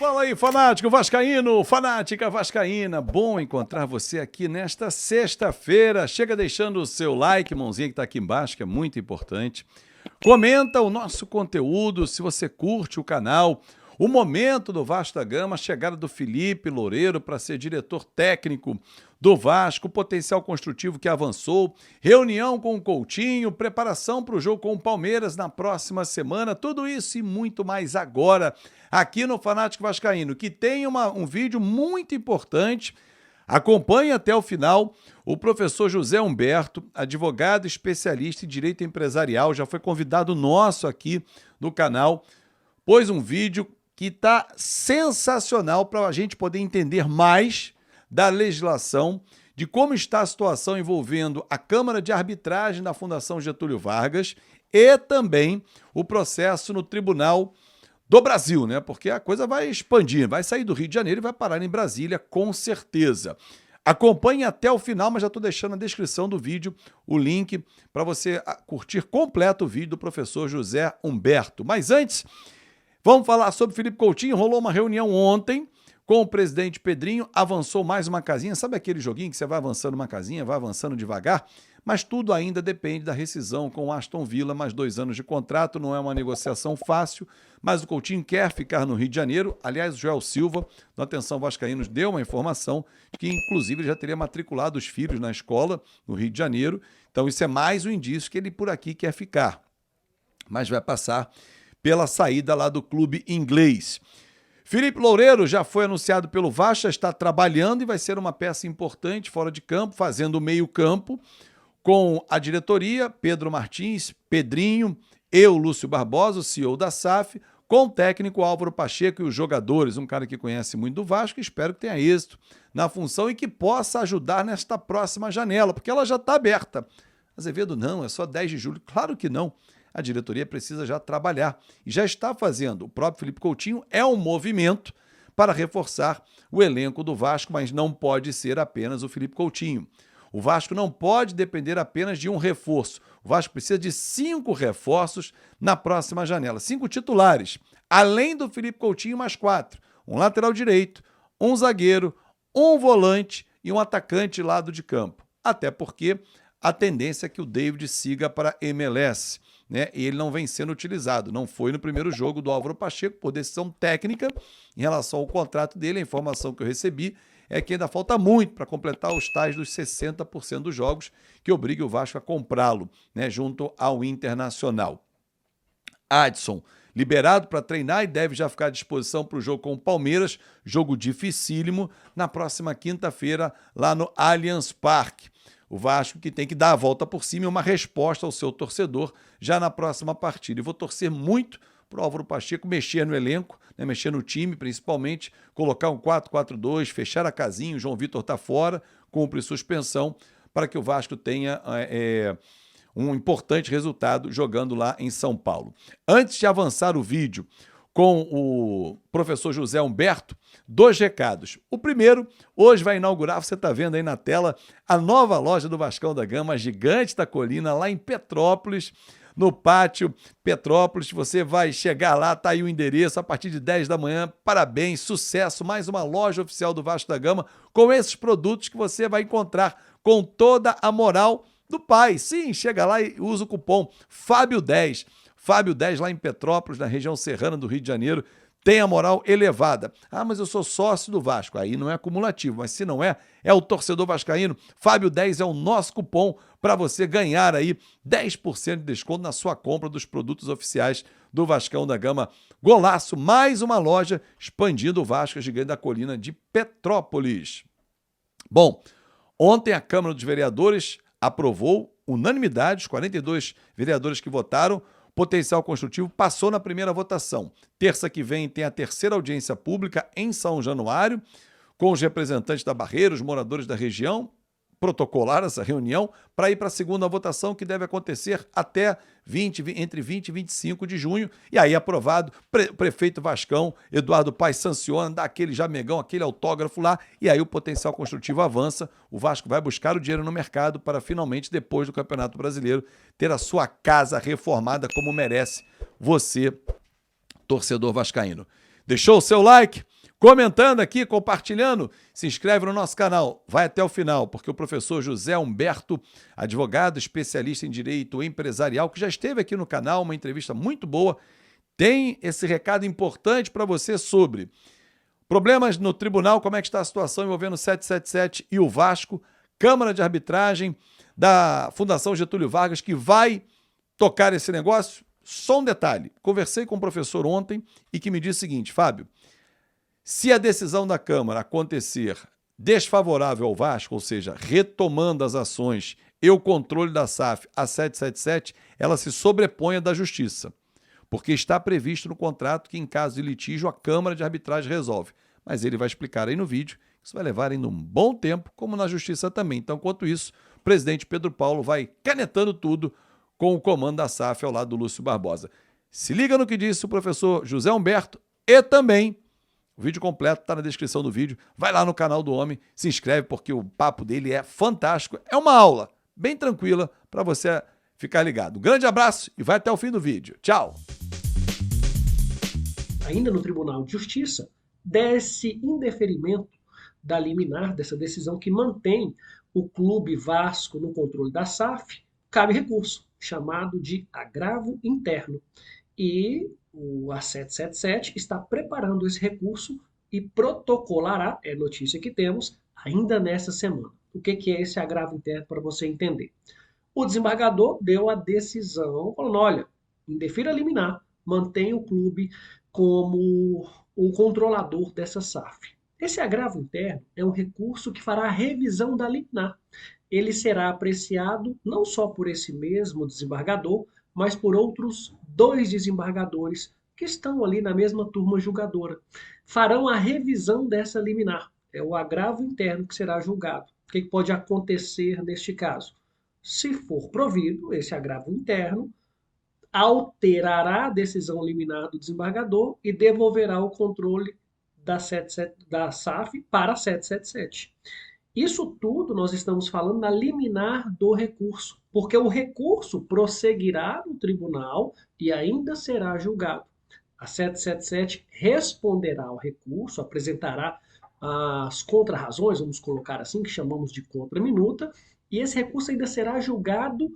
Fala aí, fanático vascaíno, fanática vascaína. Bom encontrar você aqui nesta sexta-feira. Chega deixando o seu like, mãozinha que está aqui embaixo, que é muito importante. Comenta o nosso conteúdo, se você curte o canal. O momento do Vasco da Gama, a chegada do Felipe Loureiro para ser diretor técnico do Vasco, o potencial construtivo que avançou, reunião com o Coutinho, preparação para o jogo com o Palmeiras na próxima semana, tudo isso e muito mais agora, aqui no Fanático Vascaíno, que tem um vídeo muito importante. Acompanhe até o final. O professor José Humberto, advogado especialista em direito empresarial, já foi convidado nosso aqui no canal, pôs um vídeo que está sensacional para a gente poder entender mais da legislação, de como está a situação envolvendo a Câmara de Arbitragem da Fundação Getúlio Vargas e também o processo no Tribunal do Brasil, né? Porque a coisa vai expandir, vai sair do Rio de Janeiro e vai parar em Brasília, com certeza. Acompanhe até o final, mas já estou deixando na descrição do vídeo o link para você curtir completo o vídeo do professor José Humberto. Mas antes, vamos falar sobre Felipe Coutinho. Rolou uma reunião ontem com o presidente Pedrinho, avançou mais uma casinha. Sabe aquele joguinho que você vai avançando uma casinha, vai avançando devagar? Mas tudo ainda depende da rescisão com o Aston Villa, mais 2 anos de contrato, não é uma negociação fácil, mas o Coutinho quer ficar no Rio de Janeiro. Aliás, o Joel Silva, do Atenção Vascaínos, deu uma informação de que, inclusive, ele já teria matriculado os filhos na escola no Rio de Janeiro. Então, isso é mais um indício que ele por aqui quer ficar. Mas vai passar pela saída lá do clube inglês. Felipe Loureiro já foi anunciado pelo Vasco, já está trabalhando e vai ser uma peça importante fora de campo, fazendo o meio-campo, com a diretoria, Pedro Martins, Pedrinho, eu, Lúcio Barbosa, o CEO da SAF, com o técnico Álvaro Pacheco e os jogadores, um cara que conhece muito do Vasco, e espero que tenha êxito na função e que possa ajudar nesta próxima janela, porque ela já está aberta. Azevedo, não, é só 10 de julho. Claro que não. A diretoria precisa já trabalhar e já está fazendo. O próprio Felipe Coutinho é um movimento para reforçar o elenco do Vasco, mas não pode ser apenas o Felipe Coutinho. O Vasco não pode depender apenas de um reforço. O Vasco precisa de 5 reforços na próxima janela. 5 titulares, além do Felipe Coutinho, mais 4. Um lateral direito, um zagueiro, um volante e um atacante lado de campo. Até porque a tendência é que o David siga para a MLS, né? E ele não vem sendo utilizado. Não foi no primeiro jogo do Álvaro Pacheco por decisão técnica em relação ao contrato dele. A informação que eu recebi é que ainda falta muito para completar os tais dos 60% dos jogos que obriga o Vasco a comprá-lo, né, junto ao Internacional. Adson, liberado para treinar e deve já ficar à disposição para o jogo com o Palmeiras, jogo dificílimo, na próxima quinta-feira lá no Allianz Parque. O Vasco que tem que dar a volta por cima e uma resposta ao seu torcedor já na próxima partida. E vou torcer muito para o Álvaro Pacheco mexer no elenco, né, mexer no time, principalmente, colocar um 4-4-2, fechar a casinha, o João Vitor está fora, cumpre suspensão, para que o Vasco tenha um importante resultado jogando lá em São Paulo. Antes de avançar o vídeo com o professor José Humberto, 2 recados. O primeiro, hoje vai inaugurar, você está vendo aí na tela, a nova loja do Vascão da Gama, a Gigante da Colina, lá em Petrópolis, no pátio Petrópolis. Você vai chegar lá, tá aí o endereço, a partir de 10 da manhã. Parabéns, sucesso, mais uma loja oficial do Vasco da Gama, com esses produtos que você vai encontrar com toda a moral do pai. Sim, chega lá e usa o cupom Fábio10. Fábio10 lá em Petrópolis, na região serrana do Rio de Janeiro, tem a moral elevada. Ah, mas eu sou sócio do Vasco. Aí não é acumulativo, mas se não é, é o torcedor vascaíno. Fábio10 é o nosso cupom para você ganhar aí 10% de desconto na sua compra dos produtos oficiais do Vascão da Gama. Golaço, mais uma loja expandindo o Vasco, a Gigante da Colina de Petrópolis. Bom, ontem a Câmara dos Vereadores aprovou unanimidade, os 42 vereadores que votaram, potencial construtivo passou na primeira votação. Terça que vem tem a terceira audiência pública em São Januário, com os representantes da Barreira, os moradores da região, protocolar essa reunião para ir para a segunda votação, que deve acontecer até entre 20 e 25 de junho. E aí, aprovado, prefeito Vascão, Eduardo Paes, sanciona, dá aquele jamegão, aquele autógrafo lá, e aí o potencial construtivo avança. O Vasco vai buscar o dinheiro no mercado para finalmente, depois do Campeonato Brasileiro, ter a sua casa reformada como merece você, torcedor vascaíno. Deixou o seu like? comentando aqui, compartilhando, se inscreve no nosso canal, vai até o final, porque o professor José Humberto, advogado especialista em direito empresarial, que já esteve aqui no canal, uma entrevista muito boa, tem esse recado importante para você sobre problemas no tribunal, como é que está a situação envolvendo o 777 e o Vasco, Câmara de Arbitragem da Fundação Getúlio Vargas, que vai tocar esse negócio. Só um detalhe, conversei com o professor ontem e que me disse o seguinte: Fábio, se a decisão da Câmara acontecer desfavorável ao Vasco, ou seja, retomando as ações e o controle da SAF a 777, ela se sobrepõe à da Justiça, porque está previsto no contrato que, em caso de litígio, a Câmara de Arbitragem resolve. Mas ele vai explicar aí no vídeo, isso vai levar ainda um bom tempo, como na Justiça também. Então, enquanto isso, o presidente Pedro Paulo vai canetando tudo com o comando da SAF ao lado do Lúcio Barbosa. Se liga no que disse o professor José Humberto e também o vídeo completo está na descrição do vídeo. Vai lá no canal do homem, se inscreve porque o papo dele é fantástico. É uma aula bem tranquila para você ficar ligado. Um grande abraço e vai até o fim do vídeo. Tchau! Ainda no Tribunal de Justiça, desse indeferimento da liminar, dessa decisão que mantém o Clube Vasco no controle da SAF, cabe recurso, chamado de agravo interno. E a 777 está preparando esse recurso e protocolará, é notícia que temos, ainda nessa semana. O que é esse agravo interno para você entender? O desembargador deu a decisão falando, olha, indefira liminar, mantém o clube como o controlador dessa SAF. Esse agravo interno é um recurso que fará a revisão da liminar. Ele será apreciado não só por esse mesmo desembargador, mas por outros 2 desembargadores que estão ali na mesma turma julgadora. Farão a revisão dessa liminar. É o agravo interno que será julgado. O que pode acontecer neste caso? Se for provido esse agravo interno, alterará a decisão liminar do desembargador e devolverá o controle da SAF para a 777. Isso tudo nós estamos falando na liminar do recurso, porque o recurso prosseguirá no tribunal e ainda será julgado. A 777 responderá ao recurso, apresentará as contrarrazões, vamos colocar assim, que chamamos de contraminuta, e esse recurso ainda será julgado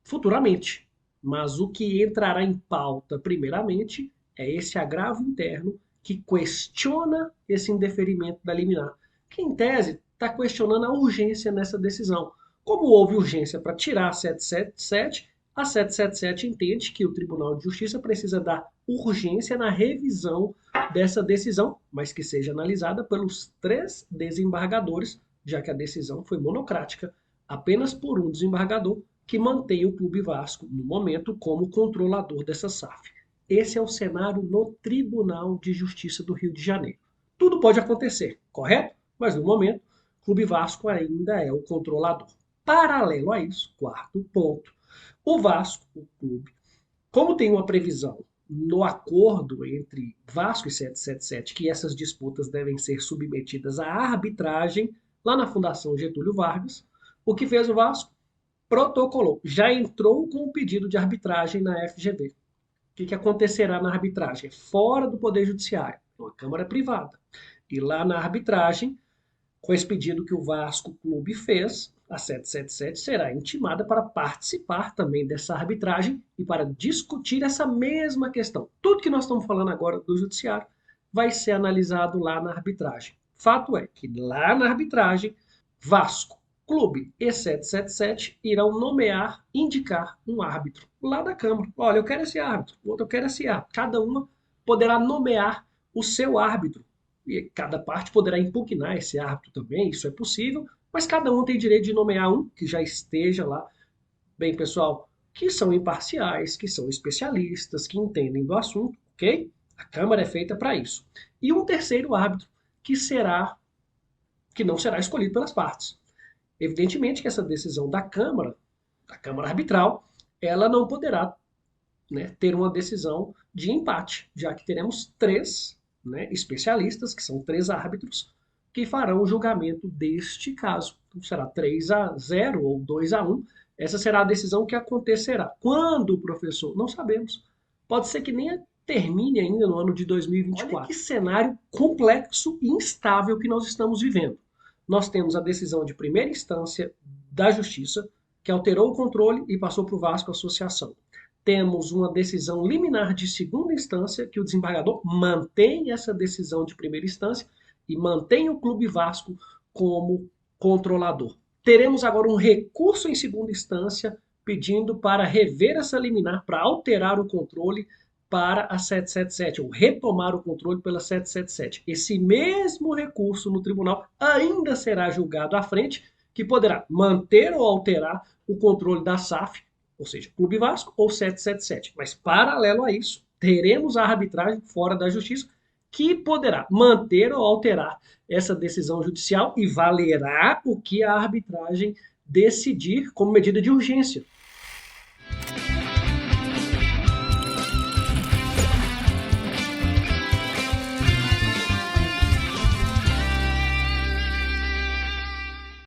futuramente. Mas o que entrará em pauta primeiramente é esse agravo interno que questiona esse indeferimento da liminar, que em tese está questionando a urgência nessa decisão. Como houve urgência para tirar a 777, a 777 entende que o Tribunal de Justiça precisa dar urgência na revisão dessa decisão, mas que seja analisada pelos 3 desembargadores, já que a decisão foi monocrática, apenas por um desembargador, que mantém o Clube Vasco, no momento, como controlador dessa SAF. Esse é o cenário no Tribunal de Justiça do Rio de Janeiro. Tudo pode acontecer, correto? Mas, no momento, o Clube Vasco ainda é o controlador. Paralelo a isso, 4º ponto, o Vasco, o clube, como tem uma previsão no acordo entre Vasco e 777 que essas disputas devem ser submetidas à arbitragem lá na Fundação Getúlio Vargas, o que fez o Vasco? Protocolou, já entrou com o pedido de arbitragem na FGV. O que acontecerá na arbitragem? Fora do Poder Judiciário, uma Câmara privada. E lá na arbitragem, com esse pedido que o Vasco Clube fez, a 777 será intimada para participar também dessa arbitragem e para discutir essa mesma questão. Tudo que nós estamos falando agora do Judiciário vai ser analisado lá na arbitragem. Fato é que lá na arbitragem, Vasco Clube e 777 irão nomear, indicar um árbitro lá da Câmara. Olha, eu quero esse árbitro, o outro eu quero esse árbitro. Cada uma poderá nomear o seu árbitro. E cada parte poderá impugnar esse árbitro também, isso é possível, mas cada um tem direito de nomear um que já esteja lá. Bem, pessoal, que são imparciais, que são especialistas, que entendem do assunto, ok? A Câmara é feita para isso. E um terceiro árbitro que não será escolhido pelas partes. Evidentemente que essa decisão da Câmara Arbitral, ela não poderá, né, ter uma decisão de empate, já que teremos 3, né, especialistas, que são 3 árbitros, que farão o julgamento deste caso. Então, será 3-0 ou 2-1. Essa será a decisão que acontecerá. Quando, professor? Não sabemos. Pode ser que nem termine ainda no ano de 2024. Olha que cenário complexo e instável que nós estamos vivendo. Nós temos a decisão de primeira instância da Justiça, que alterou o controle e passou para o Vasco Associação. Temos uma decisão liminar de segunda instância, que o desembargador mantém essa decisão de primeira instância e mantém o Clube Vasco como controlador. Teremos agora um recurso em segunda instância pedindo para rever essa liminar, para alterar o controle para a 777, ou retomar o controle pela 777. Esse mesmo recurso no tribunal ainda será julgado à frente, que poderá manter ou alterar o controle da SAF, ou seja, Clube Vasco ou 777. Mas, paralelo a isso, teremos a arbitragem fora da Justiça, que poderá manter ou alterar essa decisão judicial e valerá o que a arbitragem decidir como medida de urgência.